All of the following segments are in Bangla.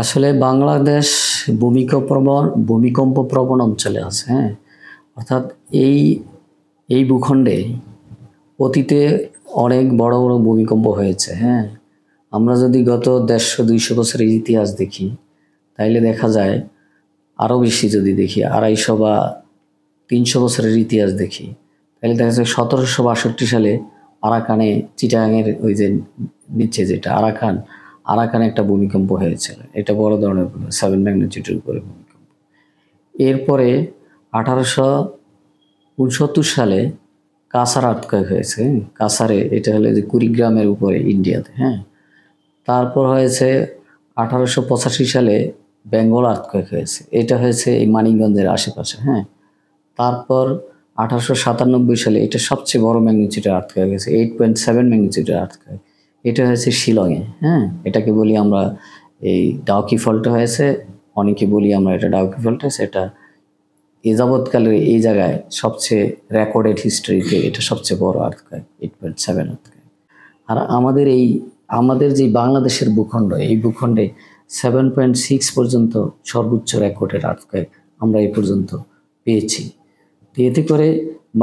আসলে বাংলাদেশ ভূমিকম্প প্রবণ অঞ্চলে আছে, হ্যাঁ? অর্থাৎ এই এই ভূখণ্ডে অতীতে অনেক বড় বড় ভূমিকম্প হয়েছে, হ্যাঁ? আমরা যদি গত ১৫০-২০০ বছরের ইতিহাস দেখি, তাইলে দেখা যায় আরও বেশি যদি দেখি ২৫০ বা ৩০০ বছরের ইতিহাস দেখি, তাহলে দেখা যায় ১৭৬২ সালে আরাকানে চিটাগাংয়ের ওই যে নিচে যেটা আরাকানে একটা ভূমিকম্প হয়েছিল। এটা বড় ধরনের 7 ম্যাগনিটিউডের উপরে ভূমিকম্প। এরপরে ১৮৬৯ সালে কাসার আর্থকোয়েক হয়েছে। কাসারে, এটা হলো যে কুড়িগ্রামের উপরে ইন্ডিয়াতে, হ্যাঁ? তারপর হয়েছে ১৮৮৫ সালে বেঙ্গল আর্থকোয়েক হয়েছে। এটা হয়েছে এই মানিকগঞ্জের আশেপাশে, হ্যাঁ? তারপর ১৮৯৭ সালে এটা সবচেয়ে বড় ম্যাগনিটিউডের আর্থকোয়েক হয়েছে, 8.7 ম্যাগনিটিউডের আর্থকোয়েক। এটা হয়েছে শিলংয়ে, হ্যাঁ? এটাকে বলি আমরা এই ডাউকি ফল্ট হয়েছে, অনেকে বলি আমরা এটা ডাউকি ফল্ট হয়েছে। এটা এ যাবৎকালের এই জায়গায় সবচেয়ে রেকর্ডেড হিস্ট্রিতে এটা সবচেয়ে বড় আর্থকোয়েক, 8.7 আর্থকোয়েক। আর আমাদের যে বাংলাদেশের ভূখণ্ড, এই ভূখণ্ডে 7.6 পর্যন্ত সর্বোচ্চ রেকর্ডেড আর্থকোয়েক আমরা এই পর্যন্ত পেয়েছি। এতে করে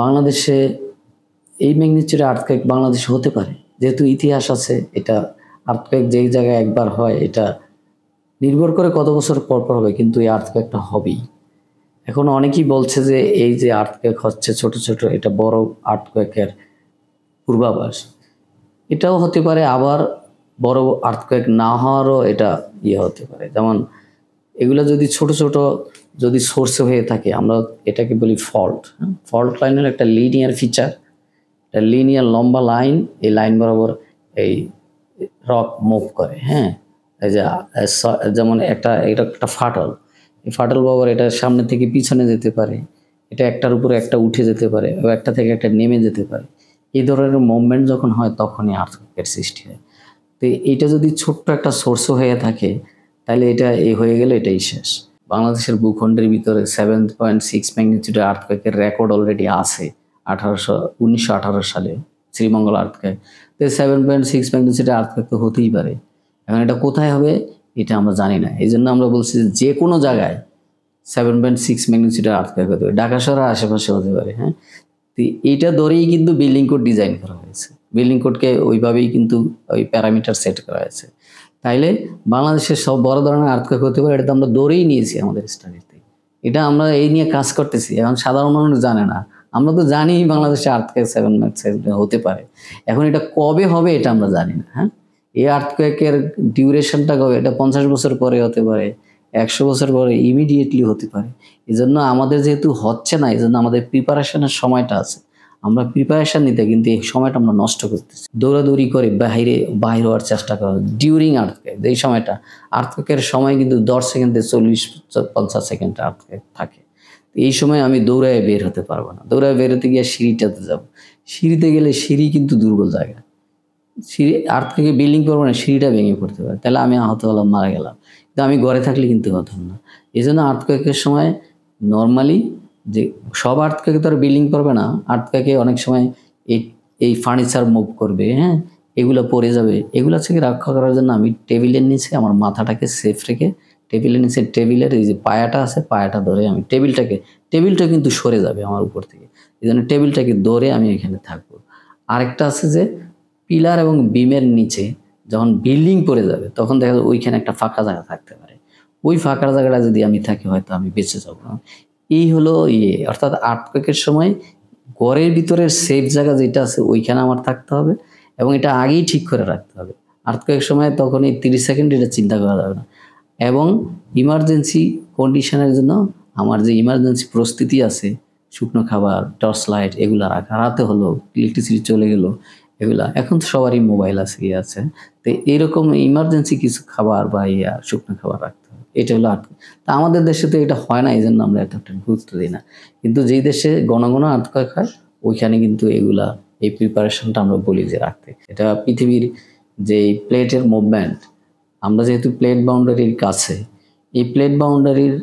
বাংলাদেশে এই ম্যাগনিটিউডের আর্থকোয়েক বাংলাদেশে হতে পারে, যেহেতু ইতিহাস আছে। এটা আর্থকোয়েক যেই জায়গায় একবার হয়, এটা নির্ভর করে কত বছর পর পর হবে, কিন্তু এই আর্থকোয়েকটা হবেই। এখন অনেকেই বলছে যে এই যে আর্থকোয়েক হচ্ছে ছোট ছোট, এটা বড় আর্থকোয়েকের পূর্বাভাস। এটাও হতে পারে, আবার বড় আর্থকোয়েক না হওয়ারও এটা হতে পারে। যেমন এগুলো যদি ছোট ছোট যদি সোর্সে হয়ে থাকে, আমরা এটাকে বলি ফল্ট। ফল্ট লাইনের একটা লিনিয়ার ফিচার, একটা লিনিয়ার লম্বা লাইন, এই লাইন বরাবর এই রক মুভ করে, হ্যাঁ? এই যে যেমন এটা একটা ফাটল, এই ফাটল বরাবর এটা সামনে থেকে পিছনে যেতে পারে, এটা একটার উপরে একটা উঠে যেতে পারে, একটা থেকে একটা নেমে যেতে পারে। এই ধরনের মুভমেন্ট যখন হয়, তখনই আর্থকোয়েকের সৃষ্টি হয়। তো এটা যদি ছোট্ট একটা সোর্সও হয়ে থাকে, তাহলে এটা হয়ে গেলে এটাই শেষ। বাংলাদেশের ভূখণ্ডের ভিতরে 7.6 ম্যাগনিটিউডের আর্থকোয়েকের রেকর্ড অলরেডি আছে 1918 সালে শ্রীমঙ্গল আর্থকোয়েক। তো 7.6 ম্যাগনিটিউডের আর্থকোয়েক তো হতেই পারে। এখন এটা কোথায় হবে এটা আমরা জানি না। এই জন্য আমরা বলছি যে কোনো জায়গায় 7.6 ম্যাগনিটিউডের আর্থকোয়েক হতে পারে, ঢাকা শহরের আশেপাশে হতে পারে, হ্যাঁ? তো এইটা ধরেই কিন্তু বিল্ডিং কোড ডিজাইন করা হয়েছে। বিল্ডিং কোডকে ওইভাবেই কিন্তু ওই প্যারামিটার সেট করা হয়েছে। তাইলে বাংলাদেশের সব বড় ধরনের আর্থকোয়েক হতে পারে, এটা তো আমরা ধরেই নিয়েছি আমাদের স্টাডিতে। এটা আমরা এই নিয়ে কাজ করতেছি। এখন সাধারণ মানুষ জানে না। আমরা তো জানি বাংলাদেশে আর্থকোয়েক 7.6 হতে পারে। এখন এটা কবে হবে এটা আমরা জানি না, হ্যাঁ? এই আর্থকোয়েকের ডিউরেশনটা কবে, এটা 50 বছর পরে হতে পারে, 100 বছর পরে, ইমিডিয়েটলি হতে পারে। এজন্য আমাদের যেহেতু হচ্ছে না, এজন্য আমাদের প্রিপারেশনের সময়টা আছে। আমরা প্রিপারেশন নিতে, কিন্তু এই সময়টা আমরা নষ্ট করতেছি। দৌড়াদৌড়ি করে বাহির হওয়ার চেষ্টা করা ডিউরিং আর্থকোয়েক। এই সময়টা আর্থকোয়েকের সময় কিন্তু 10 সেকেন্ডে 40-50 সেকেন্ড আর্থকোয়েক থাকে। এই সময় আমি দৌড়ায় বের হতে পারবো না। দৌড়ায় বের হতে গিয়ে সিঁড়িটাতে যাব। সিঁড়িতে গেলে সিঁড়ি কিন্তু দুর্বল জায়গা। সিঁড়ি আর্থকোয়েকে বিল্ডিং করবো না, সিঁড়িটা ভেঙে পড়তে পারে, তাহলে আমি আহত হলাম, মারা গেলাম। কিন্তু আমি ঘরে থাকলে কিন্তু হতাম না। এই জন্য আর্থকোয়েকের সময় নর্মালি যে সব আর্থকোয়েকে তো আর বিল্ডিং করবে না। আর্থকোয়েকে অনেক সময় এই ফার্নিচার মুভ করবে, হ্যাঁ? এগুলো পড়ে যাবে। এগুলো থেকে রক্ষা করার জন্য আমি টেবিলের নিচে আমার মাথাটাকে সেফ রেখে, টেবিলের নিচে টেবিলের এই যে পায়াটা আছে, পায়াটা ধরে আমি টেবিলটা কিন্তু সরে যাবে আমার উপর থেকে। এই জন্য টেবিলটাকে ধরে আমি এখানে থাকবো। আরেকটা আছে যে পিলার এবং বিমের নিচে যখন বিল্ডিং পড়ে যাবে, তখন দেখা যাবে ওইখানে একটা ফাঁকা জায়গা থাকতে পারে। ওই ফাঁকা জায়গাটা যদি আমি থাকি, হয়তো আমি বেঁচে যাবো। এই হলো অর্থাৎ আর্থকোয়েকের সময় ঘরের ভিতরের সেফ জায়গা যেটা আছে ওইখানে আমার থাকতে হবে, এবং এটা আগেই ঠিক করে রাখতে হবে। আর্থকোয়েকের সময় তখন এই 30 সেকেন্ড এটা চিন্তা করা যাবে না। এবং ইমার্জেন্সি কন্ডিশনের জন্য আমার যে ইমার্জেন্সি প্রস্তুতি আছে, শুকনো খাবার, টর্চ লাইট, এগুলা রাখা। রাতে হলো ইলেকট্রিসিটি চলে গেল, এগুলা এখন তো সবারই মোবাইল আছে, আছে। তো এরকম ইমার্জেন্সি কিছু খাবার বা শুকনো খাবার রাখতে হবে। এটা হলো আর্থকোয়েক। তা আমাদের দেশে তো এটা হয় না, এই জন্য আমরা এতটা গুরুত্ব দিই না। কিন্তু যেই দেশে ঘন ঘন আর্থকোয়েক হয়, ওইখানে কিন্তু এগুলা, এই প্রিপারেশনটা আমরা বলি যে রাখতে। এটা পৃথিবীর যে প্লেটের মুভমেন্ট, আমরা যেহেতু প্লেট বাউন্ডারির কাছে, এই প্লেট বাউন্ডারির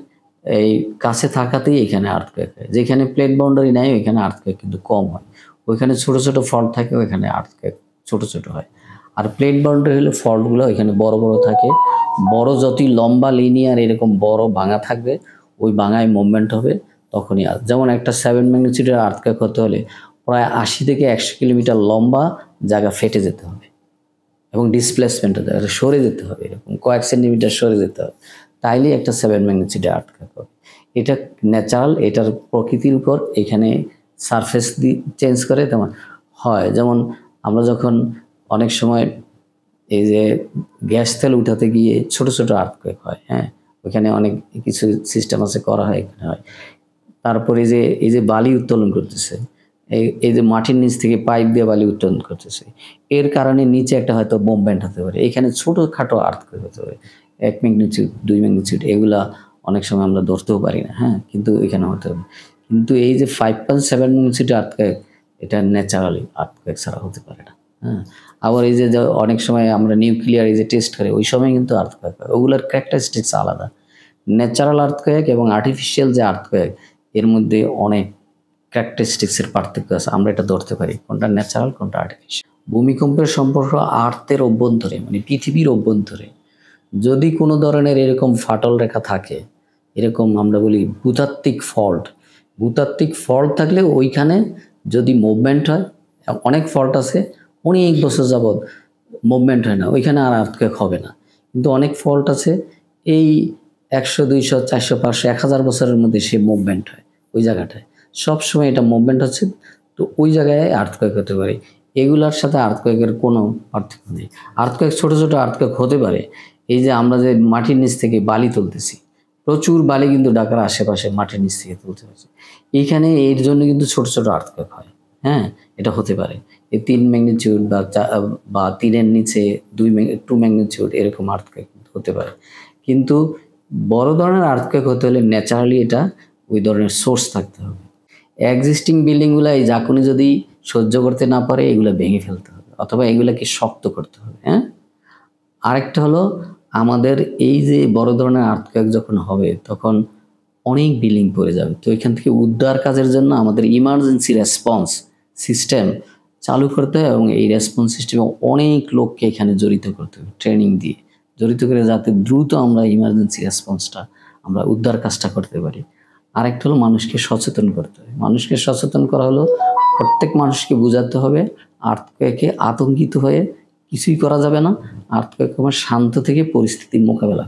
এই কাছে থাকাতেই এখানে আর্থকোয়েক হয়। যেখানে প্লেট বাউন্ডারি নাই, ওইখানে আর্থকোয়েক কিন্তু কম হয়। ওইখানে ছোট ছোট ফল্ট থাকে, ওইখানে আর্থকোয়েক ছোট ছোট হয়। আর প্লেট বাউন্ডারি হলে ফল্টগুলো ওইখানে বড় বড় থাকে, বড় যতই লম্বা লিনিয়ার এরকম বড় ভাঙা থাকবে, ওই ভাঙায় মুভমেন্ট হবে তখনই। যেমন একটা 7 ম্যাগনিটিউডের আর্থকোয়েক হতে হলে প্রায় 80 থেকে 100 কিলোমিটার লম্বা জায়গা ফেটে যেতে হবে এবং ডিসপ্লেসমেন্ট হতে হবে, সরে যেতে হবে, এরকম কয়েক সেন্টিমিটার সরে যেতে হবে, তাইলেই একটা 7 ম্যাগনিটিউডের আর্থকোয়েক হবে। এটা ন্যাচারাল, এটার প্রকৃতির উপর এখানে সারফেস চেঞ্জ করে তেমন হয়। যেমন আমরা যখন অনেক সময় এই যে গ্যাস তেল উঠাতে গিয়ে ছোট ছোট আর্থকোয়েক হয়, হ্যাঁ, ওইখানে অনেক কিছু সিস্টেম আছে করা হয়, এখানে হয়। তারপরে এই যে বালি উত্তোলন করতেছে, এই যে মাটির নিচ থেকে পাইপ দিয়ে বালি উত্তোলন করতেছে, এর কারণে নিচে একটা হয়তো মুভমেন্ট হতে পারে, এখানে ছোটোখাটো আর্থকোয়েক হতে পারে, 1 ম্যাগনিটিউড 2 ম্যাগনিটিউড, এগুলা অনেক সময় আমরা ধরতেও পারি না, হ্যাঁ, কিন্তু এখানে হতে হবে। কিন্তু এই যে 5.7 ম্যাগনিটিউড আর্থকোয়েক, এটা ন্যাচারালি আর্থকোয়েক ছাড়া হতে পারে না, হ্যাঁ। আবার এই যে অনেক সময় আমরা নিউক্লিয়ার এই যে টেস্ট করি, ওই সময় কিন্তু আর্থকোয়েক হয়, ওগুলোর ক্যারেক্টারিস্টিক্স আলাদা। ন্যাচারাল আর্থকোয়েক এবং আর্টিফিশিয়াল যে আর্থকোয়েক, এর মধ্যে অনেক ক্যারেক্টারিস্টিক্সের পার্থক্য আছে, আমরা এটা ধরতে পারি কোনটা ন্যাচারাল কোনটা আর্টিফিশিয়াল। ভূমিকম্পের সম্পর্ক আর্থের অভ্যন্তরে, মানে পৃথিবীর অভ্যন্তরে যদি কোনো ধরনের এরকম ফাটল রেখা থাকে, এরকম আমরা বলি ভূতাত্ত্বিক ফল্ট থাকলে ওইখানে যদি মুভমেন্ট হয়, অনেক ফল্ট আছে অনেক বছর যাবৎ মুভমেন্ট হয় না, ওইখানে আর আর্থকোয়েক হবে না। কিন্তু অনেক ফল্ট আছে এই 100, 200, 400, 500, 1000 বছরের মধ্যে সে মুভমেন্ট হয় ওই জায়গাটায়, সবসময় এটা মুভমেন্ট হচ্ছে, তো ওই জায়গায় আর্থকোয়েক হতে পারে। এগুলার সাথে আর্থকোয়েকের কোনো পার্থক্য নেই। আর্থকোয়েক ছোটো ছোটো আর্থকোয়েক হতে পারে, এই যে আমরা যে মাটির নিচ থেকে বালি তুলতেছি, প্রচুর বালি কিন্তু ঢাকার আশেপাশে মাটির নিচ থেকে তুলতে হচ্ছে, এইখানে এর জন্য কিন্তু ছোট ছোট আর্থকোয়েক হয়, হ্যাঁ, এটা হতে পারে। এই 3 ম্যাগনিটিউড বা 3-এর নিচে 2 ম্যাগনিটিউড এরকম আর্থকোয়েক হতে পারে। কিন্তু বড় ধরনের আর্থকোয়েক হতে হলে ন্যাচারালি এটা ওই ধরনের সোর্স থাকতে হবে। এক্সিস্টিং বিল্ডিংগুলো এই ঝাঁকুনি যদি সহ্য করতে না পারে, এগুলো ভেঙে ফেলতে হবে অথবা এগুলোকে শক্ত করতে হবে, হ্যাঁ। আরেকটা হলো আমাদের এই যে বড় ধরনের আর্থকোয়েক যখন হবে তখন অনেক বিল্ডিং পড়ে যাবে, তো এখান থেকে উদ্ধার কাজের জন্য আমাদের ইমার্জেন্সি রেসপন্স সিস্টেম চালু করতে হবে এবং এই রেসপন্স সিস্টেমে অনেক লোককে এখানে জড়িত করতে হবে, ট্রেনিং দিয়ে জড়িত করে, যাতে দ্রুত আমরা ইমার্জেন্সি রেসপন্সটা আমরা উদ্ধার কাজটা করতে পারি। আরেকটা হলো মানুষকে সচেতন করতে হবে। মানুষকে সচেতন করা হলো প্রত্যেক মানুষকে বোঝাতে হবে আর্থকোয়েকে আতঙ্কিত হয়ে কিছুই করা যাবে না, আর্থকোয়েক শান্ত থেকে পরিস্থিতির মোকাবেলা।